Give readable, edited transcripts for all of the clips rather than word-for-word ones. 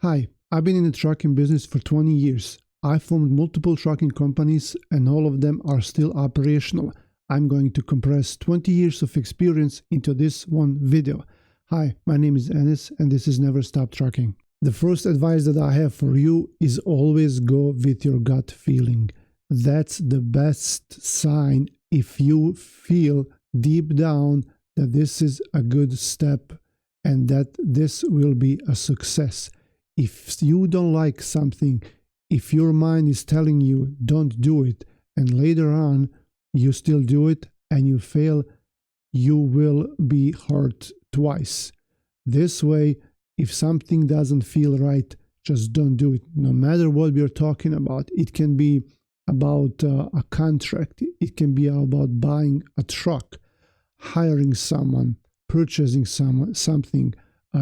Hi, I've been in the trucking business for 20 years. I formed multiple trucking companies and all of them are still operational. I'm going to compress 20 years of experience into this one video. Hi, my name is Enes and this is Never Stop Trucking. The first advice that I have for you is always go with your gut feeling. That's the best sign if you feel deep down that this is a good step and that this will be a success. If you don't like something, if your mind is telling you don't do it, and later on you still do it and you fail, you will be hurt twice. This way, if something doesn't feel right, just don't do it. No matter what we're talking about, it can be about a contract, it can be about buying a truck, hiring someone, purchasing something,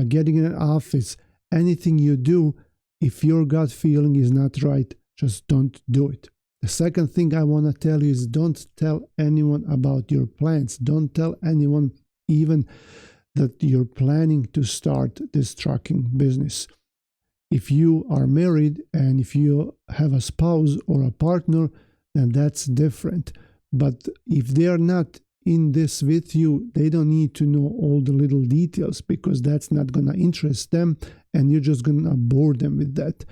getting an office. Anything you do, if your gut feeling is not right, just don't do it. The second thing I want to tell you is don't tell anyone about your plans. Don't tell anyone even that you're planning to start this trucking business. If you are married and if you have a spouse or a partner, then that's different. But if they are not in this with you, they don't need to know all the little details because that's not going to interest them and you're just going to bore them with that.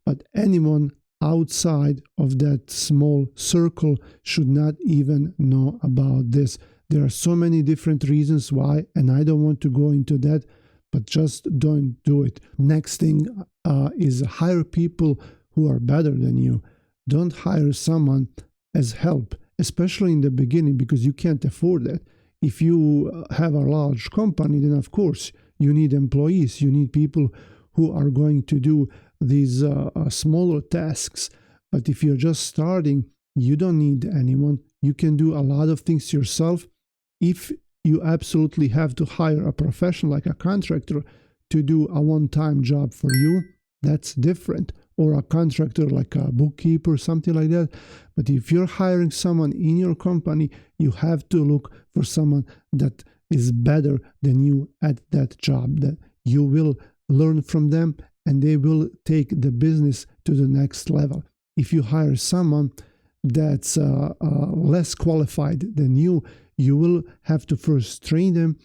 But anyone outside of that small circle should not even know about this. There are so many different reasons why, and I don't want to go into that, but just don't do it. Next thing is hire people who are better than you. Don't hire someone as help, especially in the beginning, because you can't afford that. If you have a large company, then of course you need employees. You need people who are going to do these smaller tasks. But if you're just starting, you don't need anyone. You can do a lot of things yourself. If you absolutely have to hire a professional like a contractor to do a one-time job for you, that's different. Or a contractor like a bookkeeper, something like that. But if you're hiring someone in your company, you have to look for someone that is better than you at that job, that you will learn from them and they will take the business to the next level. If you hire someone that's less qualified than you, you will have to first train them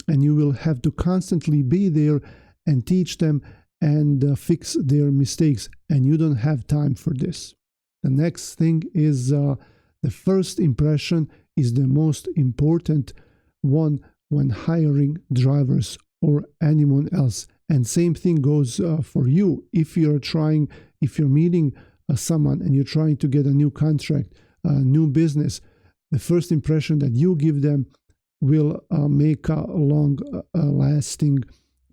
and you will have to constantly be there and teach them and fix their mistakes, and you don't have time for this. The next thing is the first impression is the most important one when hiring drivers or anyone else. And same thing goes for you. If you're meeting someone and you're trying to get a new contract, a new business, the first impression that you give them will make a long lasting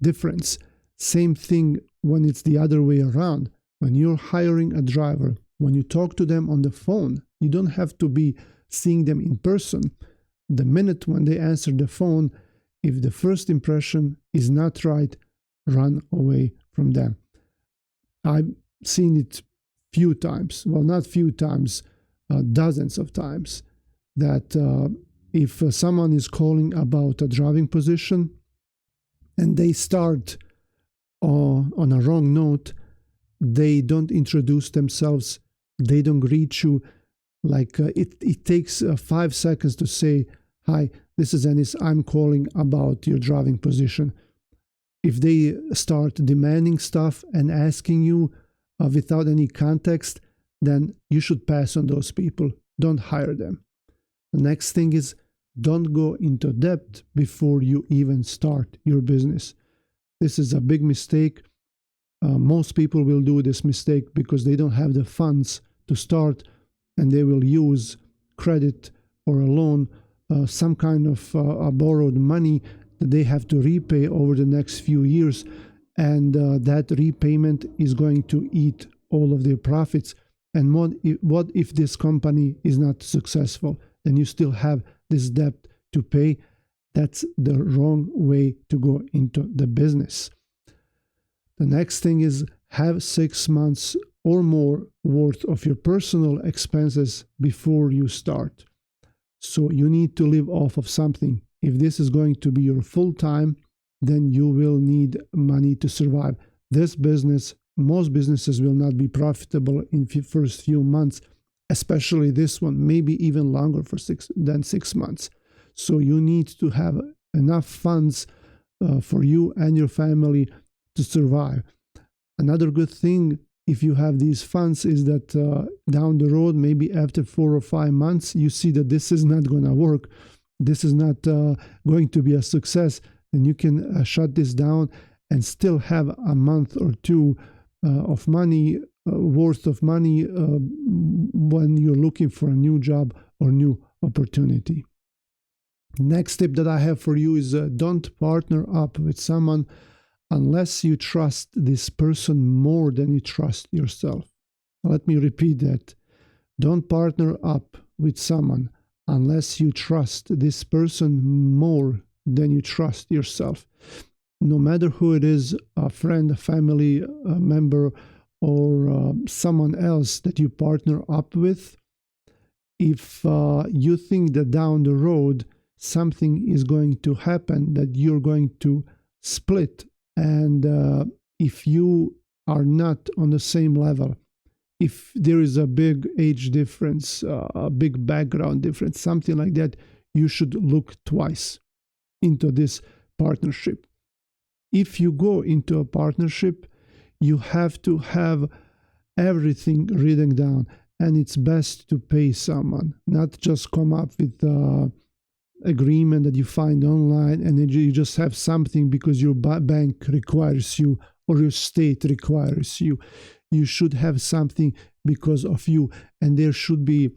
difference. Same thing when it's the other way around. When you're hiring a driver, when you talk to them on the phone, you don't have to be seeing them in person. The minute when they answer the phone, if the first impression is not right, run away from them. I've seen it few times, well, not few times, dozens of times, that if someone is calling about a driving position and they start on a wrong note, they don't introduce themselves, they don't greet you. Like it takes 5 seconds to say, "Hi, this is Enis, I'm calling about your driving position." If they start demanding stuff and asking you without any context, then you should pass on those people. Don't hire them. The next thing is don't go into debt before you even start your business. This is a big mistake. Most people will do this mistake because they don't have the funds to start and they will use credit or a loan, some kind of borrowed money that they have to repay over the next few years. And that repayment is going to eat all of their profits. And what if this company is not successful? Then you still have this debt to pay. That's the wrong way to go into the business. The next thing is have 6 months or more worth of your personal expenses before you start. So you need to live off of something. If this is going to be your full time, then you will need money to survive. This business, most businesses will not be profitable in the first few months, especially this one, maybe even longer than 6 months. So you need to have enough funds for you and your family to survive. Another good thing, if you have these funds, is that down the road, maybe after 4 or 5 months, you see that this is not going to work, this is not going to be a success, then you can shut this down and still have a month or two of money, worth of money when you're looking for a new job or new opportunity. Next tip that I have for you is don't partner up with someone unless you trust this person more than you trust yourself. Let me repeat that. Don't partner up with someone unless you trust this person more than you trust yourself. No matter who it is, a friend, a family member, or someone else that you partner up with, if you think that down the road something is going to happen, that you're going to split, and if you are not on the same level, if there is a big age difference, a big background difference, something like that, you should look twice into this partnership. If you go into a partnership, you have to have everything written down, and it's best to pay someone, not just come up with agreement that you find online and then you just have something because your bank requires you or your state requires you. You should have something because of you, and there should be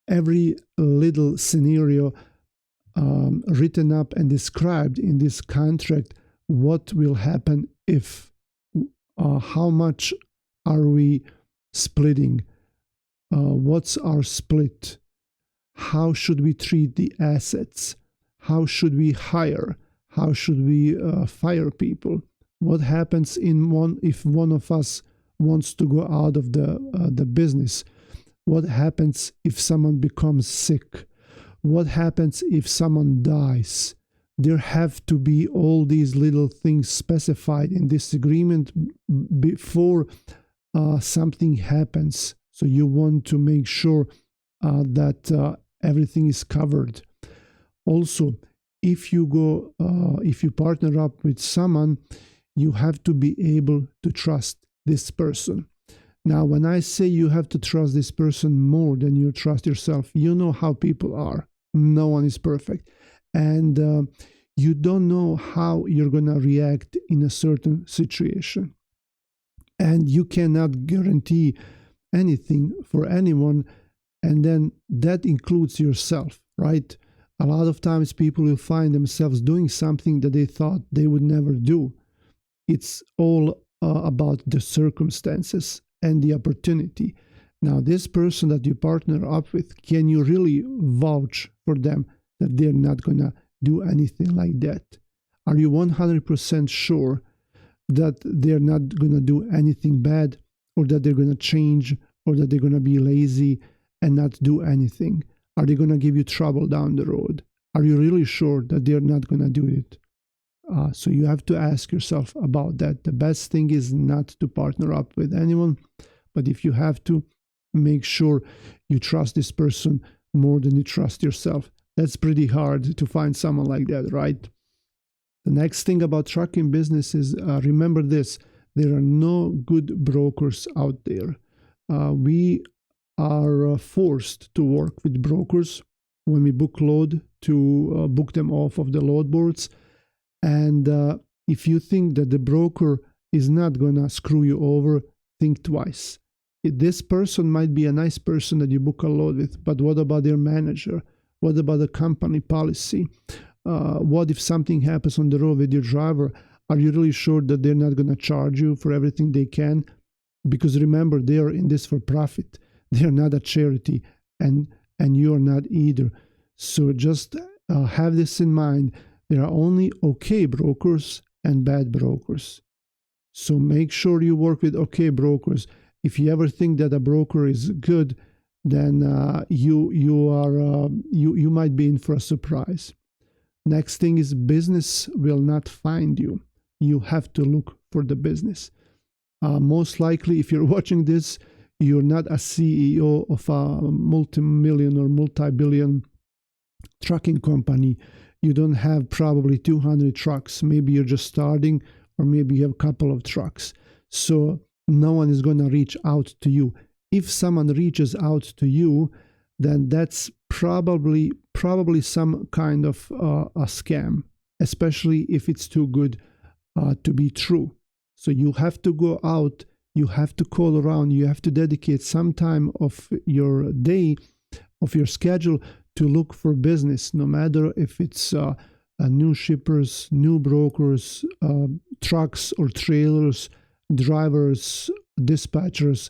every little scenario written up and described in this contract. What will happen if, how much are we splitting, what's our split, how should we treat the assets, how should we hire, how should we fire people, what happens if one of us wants to go out of the business, what happens if someone becomes sick, what happens if someone dies. There have to be all these little things specified in this agreement before something happens. So you want to make sure that everything is covered. Also, if you partner up with someone, you have to be able to trust this person. Now, when I say you have to trust this person more than you trust yourself, you know how people are. No one is perfect. And you don't know how you're going to react in a certain situation. And you cannot guarantee anything for anyone. And then that includes yourself, right? A lot of times people will find themselves doing something that they thought they would never do. It's all about the circumstances and the opportunity. Now, this person that you partner up with, can you really vouch for them that they're not going to do anything like that? Are you 100% sure that they're not going to do anything bad, or that they're going to change, or that they're going to be lazy and not do anything? Are they going to give you trouble down the road? Are you really sure that they're not going to do it? So you have to ask yourself about that. The best thing is not to partner up with anyone, but if you have to, make sure you trust this person more than you trust yourself. That's pretty hard to find someone like that, right? The next thing about trucking business is remember this: there are no good brokers out there. We are forced to work with brokers when we book load, to book them off of the load boards. And if you think that the broker is not going to screw you over, think twice. This person might be a nice person that you book a load with, but what about their manager? What about the company policy? What if something happens on the road with your driver? Are you really sure that they're not going to charge you for everything they can? Because remember, they are in this for profit. They are not a charity, and you are not either. So just have this in mind. There are only okay brokers and bad brokers. So make sure you work with okay brokers. If you ever think that a broker is good, then you might be in for a surprise. Next thing is, business will not find you. You have to look for the business. Most likely, if you're watching this, you're not a CEO of a multi-million or multi-billion trucking company. You don't have probably 200 trucks. Maybe you're just starting, or maybe you have a couple of trucks. So no one is going to reach out to you. If someone reaches out to you, then that's probably some kind of a scam, especially if it's too good to be true. So you have to go out, you have to call around, you have to dedicate some time of your day, of your schedule, to look for business, no matter if it's new shippers, new brokers, trucks or trailers, drivers, dispatchers,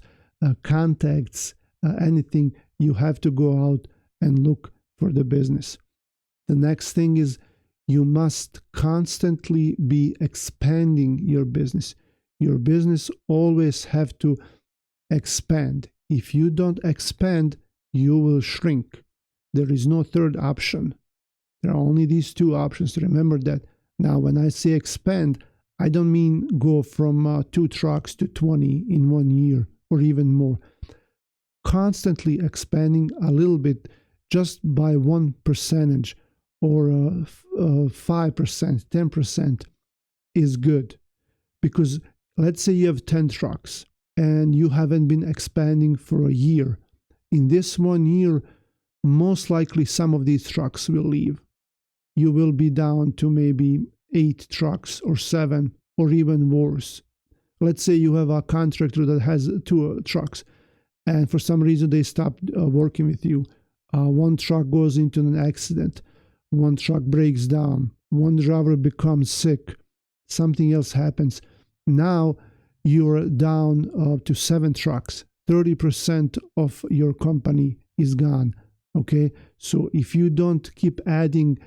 contacts, anything. You have to go out and look for the business. The next thing is you must constantly be expanding your business. Your business always have to expand. If you don't expand, you will shrink. There is no third option. There are only these two options. Remember that. Now, when I say expand, I don't mean go from 2 trucks to 20 in 1 year or even more. Constantly expanding a little bit, just by 1% or 5%, 10% is good. Because let's say you have 10 trucks and you haven't been expanding for a year. In this 1 year, most likely some of these trucks will leave. You will be down to maybe 8 trucks or 7 or even worse. Let's say you have a contractor that has 2 trucks and for some reason they stop working with you. 1 truck goes into an accident. 1 truck breaks down. 1 driver becomes sick. Something else happens. Now you're down to 7 trucks. 30% of your company is gone. Okay, so if you don't keep adding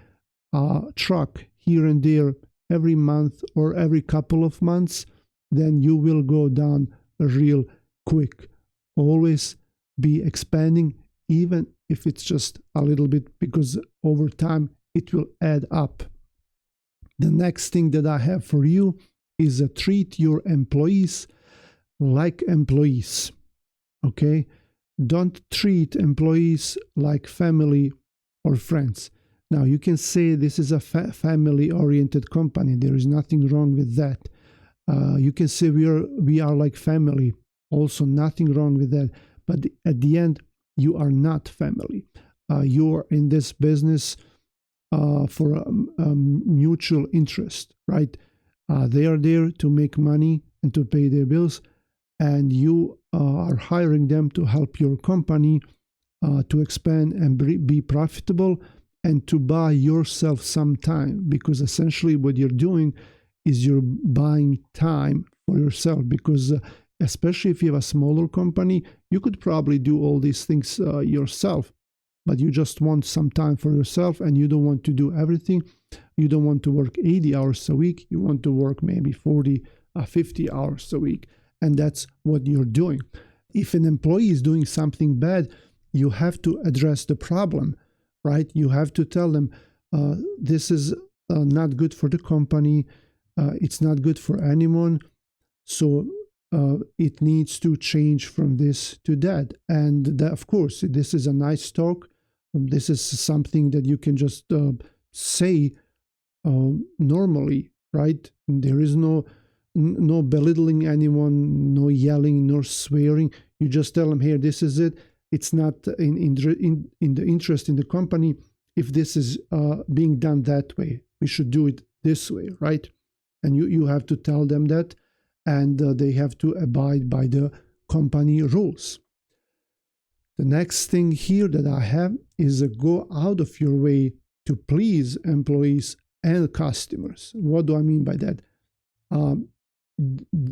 a truck here and there every month or every couple of months, then you will go down real quick. Always be expanding, even if it's just a little bit, because over time it will add up. The next thing that I have for you is treat your employees like employees. Okay? Don't treat employees like family or friends. Now, you can say this is a family-oriented company. There is nothing wrong with that. You can say we are like family. Also, nothing wrong with that. But at the end, you are not family. You are in this business for a mutual interest, right? They are there to make money and to pay their bills, and you are hiring them to help your company to expand and be profitable and to buy yourself some time, because essentially what you're doing is you're buying time for yourself, because especially if you have a smaller company, you could probably do all these things yourself, but you just want some time for yourself and you don't want to do everything. You don't want to work 80 hours a week. You want to work maybe 40, 50 hours a week. And that's what you're doing. If an employee is doing something bad, you have to address the problem, right? You have to tell them, this is not good for the company. It's not good for anyone. So it needs to change from this to that. And of course, this is a nice talk. This is something that you can just say normally, right? There is no belittling anyone, no yelling, nor swearing. You just tell them, here, this is it. It's not in the interest in the company. If this is being done that way, we should do it this way, right? And you have to tell them that, and they have to abide by the company rules. The next thing here that I have is go out of your way to please employees and customers. What do I mean by that?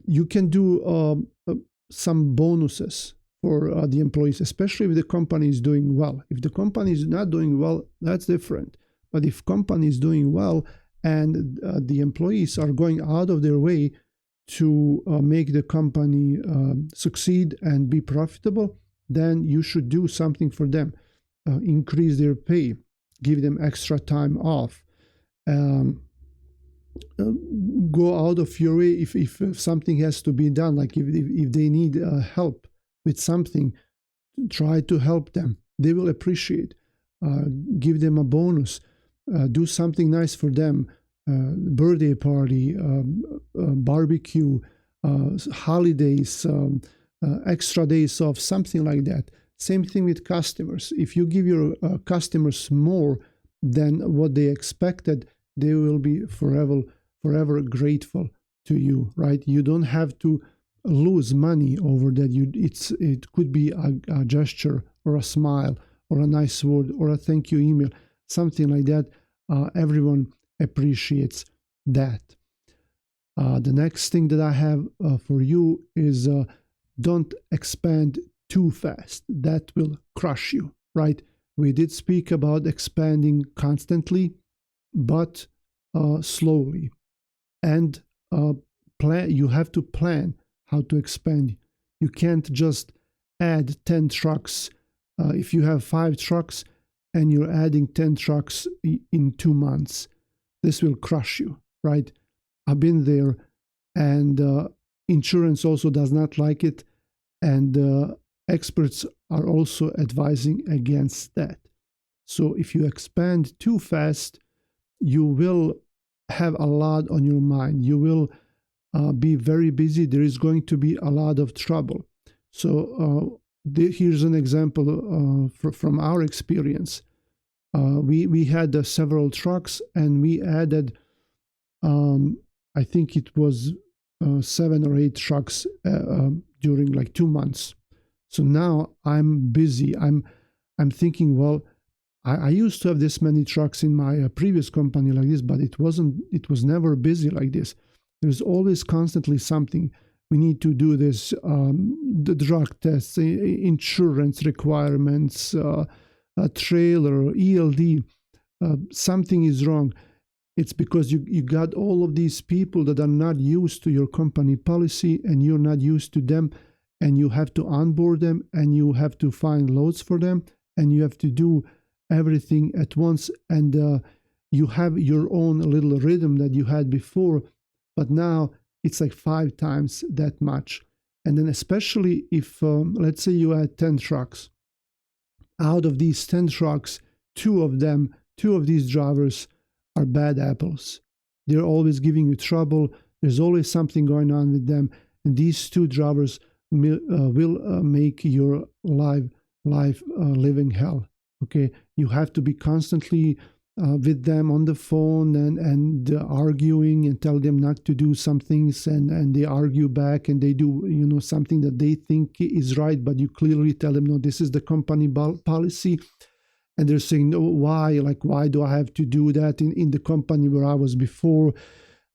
You can do some bonuses for the employees, especially if the company is doing well. If the company is not doing well, that's different. But if company is doing well and the employees are going out of their way to make the company succeed and be profitable, then you should do something for them. Increase their pay, give them extra time off, go out of your way if something has to be done, like if they need help with something, try to help them. They will appreciate. Give them a bonus. Do something nice for them. Birthday party, barbecue, holidays, extra days off, something like that. Same thing with customers. If you give your customers more than what they expected, they will be forever grateful to you, right? You don't have to lose money over that. It could be a gesture or a smile or a nice word or a thank you email, something like that. Everyone appreciates that. The next thing that I have for you is don't expand too fast. That will crush you, right? We did speak about expanding constantly, but slowly. And you have to plan how to expand. You can't just add 10 trucks. If you have 5 trucks and you're adding 10 trucks in 2 months, this will crush you, right? I've been there, and insurance also does not like it, and experts are also advising against that. So if you expand too fast, you will have a lot on your mind. You will be very busy. There is going to be a lot of trouble. So here's an example from our experience. We had several trucks, and we added, I think it was 7 or 8 trucks during like 2 months. So now I'm busy. I'm thinking, well, I used to have this many trucks in my previous company like this, but it was never busy like this. There's always constantly something. We need to do this, the drug tests, insurance requirements, a trailer, ELD. Something is wrong. It's because you got all of these people that are not used to your company policy, and you're not used to them, and you have to onboard them, and you have to find loads for them, and you have to do everything at once, and you have your own little rhythm that you had before, but now it's like 5 times that much. And then especially if, let's say you had 10 trucks. Out of these 10 trucks, 2 of these drivers are bad apples. They're always giving you trouble. There's always something going on with them. And these 2 drivers will make your life living hell. Okay, you have to be constantly with them on the phone and arguing, and tell them not to do some things, and they argue back, and they do something that they think is right, but you clearly tell them, no, this is the company policy, and they're saying, no, why do I have to do that in the company where I was before?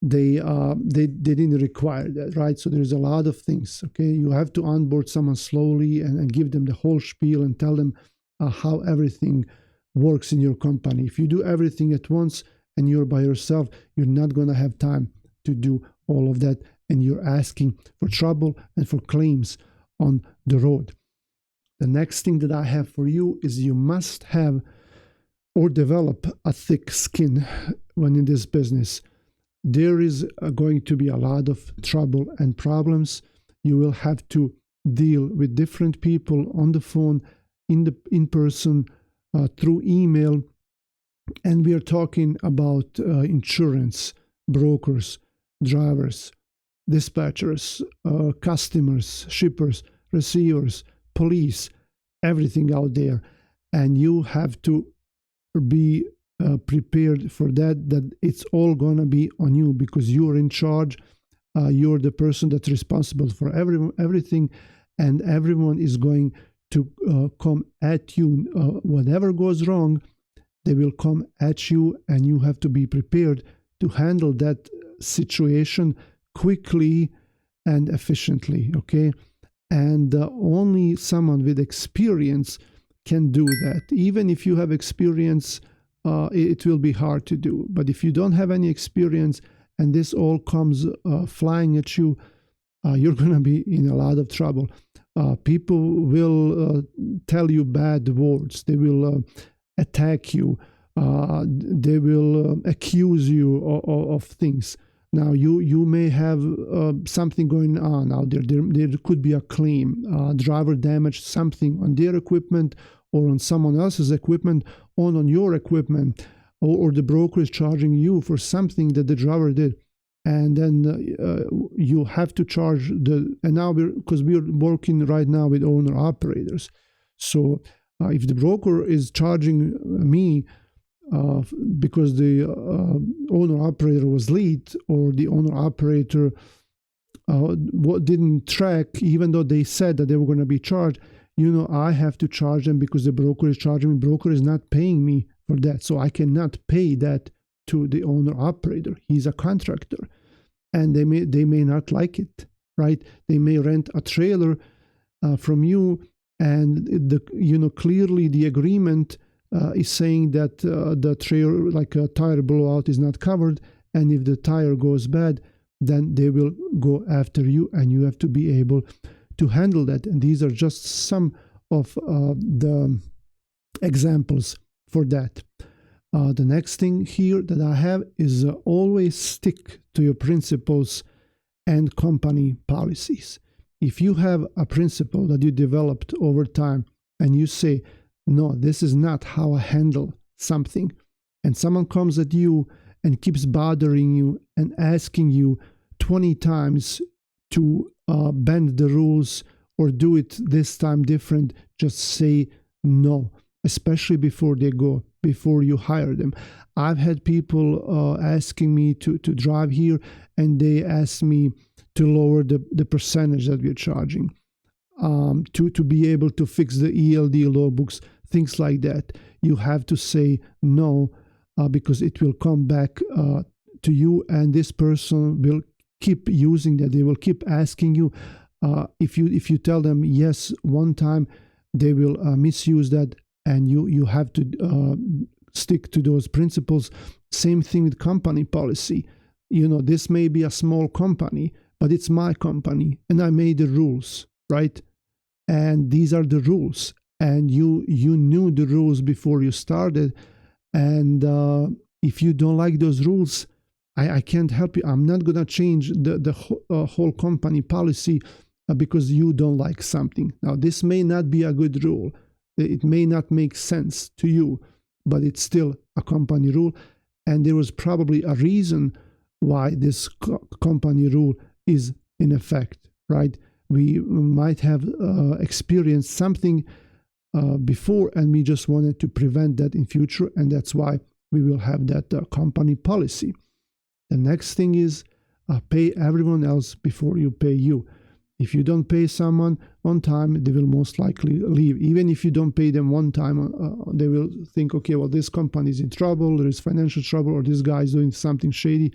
They didn't require that, right? So there's a lot of things. Okay, you have to onboard someone slowly and give them the whole spiel and tell them how everything works in your company. If you do everything at once and you're by yourself, you're not going to have time to do all of that, and you're asking for trouble and for claims on the road. The next thing that I have for you is you must have or develop a thick skin when in this business. There is going to be a lot of trouble and problems. You will have to deal with different people on the phone, in person, through email, and we are talking about insurance, brokers, drivers, dispatchers, customers, shippers, receivers, police, everything out there, and you have to be prepared for that it's all gonna be on you, because you're in charge. You're the person that's responsible for everything, and everyone is going to come at you. Whatever goes wrong, they will come at you, and you have to be prepared to handle that situation quickly and efficiently. Okay, and only someone with experience can do that. Even if you have experience, it will be hard to do. But if you don't have any experience and this all comes flying at you, you're going to be in a lot of trouble. People will tell you bad words. They will attack you. They will accuse you of things. Now you may have something going on out there. There could be a claim, driver damaged something on their equipment or on someone else's equipment, on your equipment, or the broker is charging you for something that the driver did. And then you have to charge and now because we're working right now with owner operators. So if the broker is charging me because the owner operator was late, or the owner operator didn't track, even though they said that they were going to be charged, I have to charge them because the broker is charging me. Broker is not paying me for that, so I cannot pay that to the owner operator. He's a contractor, and they may not like it, right? They may rent a trailer from you, and clearly the agreement is saying that the trailer, like a tire blowout, is not covered, and if the tire goes bad, then they will go after you, and you have to be able to handle that. And these are just some of the examples for that. The next thing here that I have is always stick to your principles and company policies. If you have a principle that you developed over time and you say, no, this is not how I handle something, and someone comes at you and keeps bothering you and asking you 20 times to bend the rules or do it this time different, just say no, especially before you hire them. I've had people asking me to drive here, and they ask me to lower the percentage that we're charging, to be able to fix the ELD logbooks, things like that. You have to say no, because it will come back to you, and this person will keep using that. They will keep asking you. If you tell them yes one time, they will misuse that, and you have to stick to those principles. Same thing with company policy. This may be a small company, but it's my company, and I made the rules, right? And these are the rules, and you knew the rules before you started. And if you don't like those rules, I can't help you. I'm not going to change the whole company policy because you don't like something. Now, this may not be a good rule. It may not make sense to you, but it's still a company rule. And there was probably a reason why this company rule is in effect, right? We might have experienced something before, and we just wanted to prevent that in future, and that's why we will have that company policy. The next thing is pay everyone else before you pay you. If you don't pay someone on time, they will most likely leave. Even if you don't pay them one time, they will think, okay, well, this company is in trouble, there is financial trouble, or this guy is doing something shady.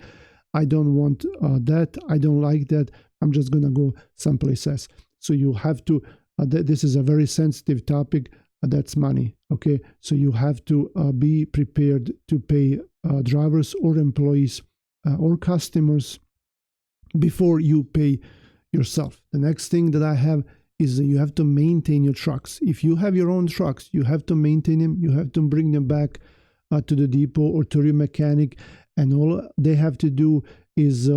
I don't want that. I don't like that. I'm just going to go someplace else. So you have to, this is a very sensitive topic. That's money. Okay. So you have to be prepared to pay drivers or employees or customers before you pay yourself. The next thing that I have is that you have to maintain your trucks. If you have your own trucks, you have to maintain them. You have to bring them back to the depot or to your mechanic, and all they have to do is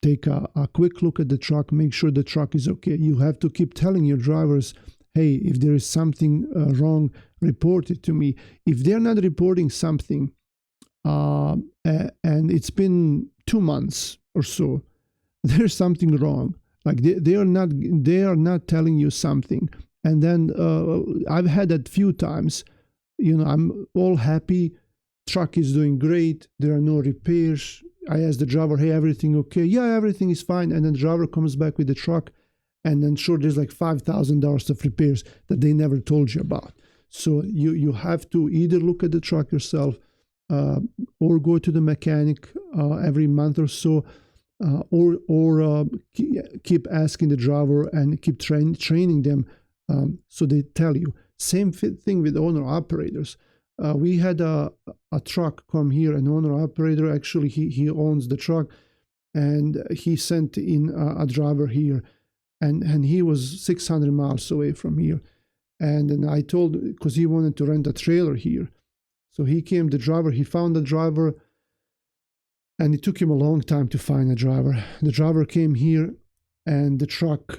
take a quick look at the truck, make sure the truck is okay. You have to keep telling your drivers, hey, if there is something wrong, report it to me. If they're not reporting something, and it's been 2 months or so, there's something wrong. Like they are not telling you something. And then I've had that few times. I'm all happy. Truck is doing great. There are no repairs. I ask the driver, hey, everything okay? Yeah, everything is fine. And then the driver comes back with the truck, and then sure, there's like $5,000 of repairs that they never told you about. So you have to either look at the truck yourself, or go to the mechanic every month or so, or keep asking the driver and keep training them, so they tell you. Same thing with owner operators. We had a truck come here, an owner operator. Actually, he owns the truck, and he sent in a driver here, and he was 600 miles away from here. And then I told, because he wanted to rent a trailer here. So he came, the driver, he found the driver, and it took him a long time to find a driver. The driver came here, and the truck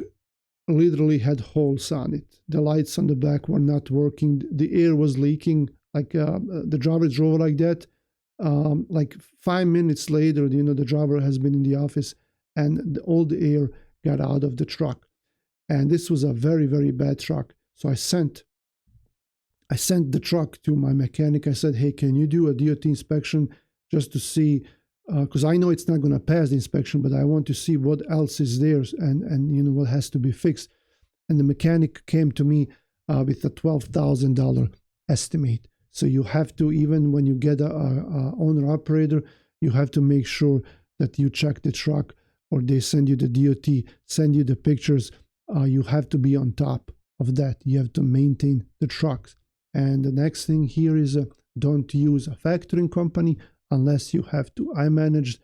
literally had holes on it. The lights on the back were not working. The air was leaking. Like the driver drove like that. Like 5 minutes later, the driver has been in the office, and all the air got out of the truck. And this was a very, very bad truck. So I sent the truck to my mechanic. I said, hey, can you do a DOT inspection just to see, because I know it's not going to pass the inspection, but I want to see what else is there and what has to be fixed. And the mechanic came to me with a $12,000 estimate. So you have to, even when you get a owner-operator, you have to make sure that you check the truck, or they send you the DOT, send you the pictures. You have to be on top of that. You have to maintain the trucks. And the next thing here is don't use a factoring company unless you have to. I managed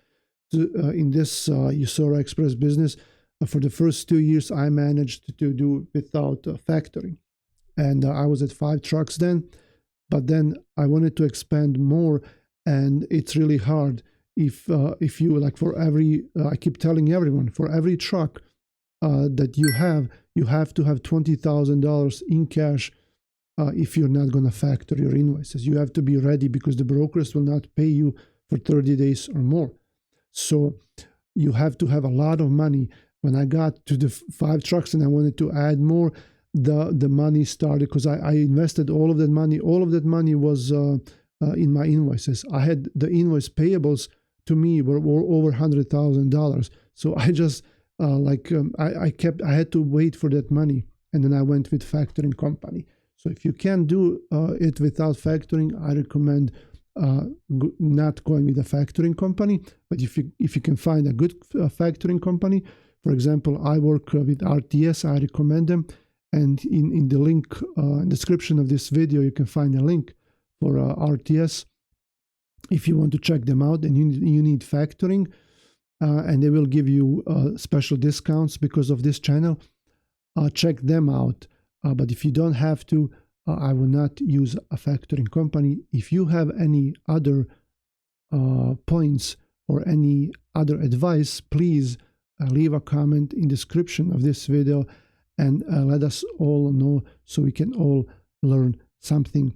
to, in this Usora Express business, for the first 2 years, I managed to do without factoring. And I was at 5 trucks then. But then I wanted to expand more, and it's really hard if you, like, for every, I keep telling everyone, for every truck that you have to have $20,000 in cash if you're not going to factor your invoices. You have to be ready, because the brokers will not pay you for 30 days or more. So you have to have a lot of money. When I got to the 5 trucks and I wanted to add more, the money started, because I invested all of that money. All of that money was in my invoices. I had the invoice payables to me were over $100,000. So I just I had to wait for that money, and then I went with factoring company. So if you can do it without factoring, I recommend not going with a factoring company. But if you can find a good factoring company, for example, I work with RTS. I recommend them. And in the link description of this video, you can find a link for RTS if you want to check them out, and you need factoring, and they will give you special discounts because of this channel. Check them out. But if you don't have to, I will not use a factoring company. If you have any other points or any other advice, please leave a comment in the description of this video, and let us all know, so we can all learn something.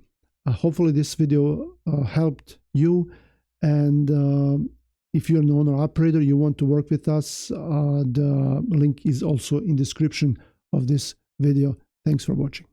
Hopefully this video helped you, and if you're an owner-operator, you want to work with us, the link is also in the description of this video. Thanks for watching.